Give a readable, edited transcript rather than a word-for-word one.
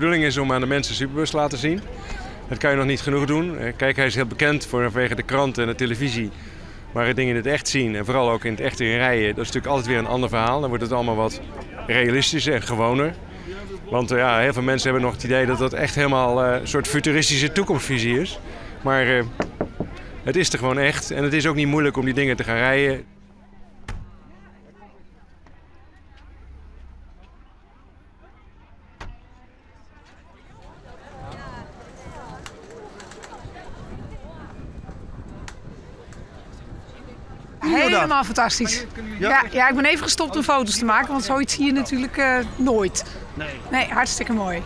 bedoeling is om aan de mensen Superbus te laten zien. Dat kan je nog niet genoeg doen. Kijk, hij is heel bekend vanwege de kranten en de televisie. Maar het ding in het echt zien en vooral ook in het echt in rijden, dat is natuurlijk altijd weer een ander verhaal. Dan wordt het allemaal wat realistischer en gewoner. Want heel veel mensen hebben nog het idee dat dat echt helemaal een soort futuristische toekomstvisie is. Maar het is er gewoon echt en het is ook niet moeilijk om die dingen te gaan rijden. Helemaal fantastisch. Ja, ik ben even gestopt om foto's te maken, want zoiets zie je natuurlijk nooit. Nee, hartstikke mooi.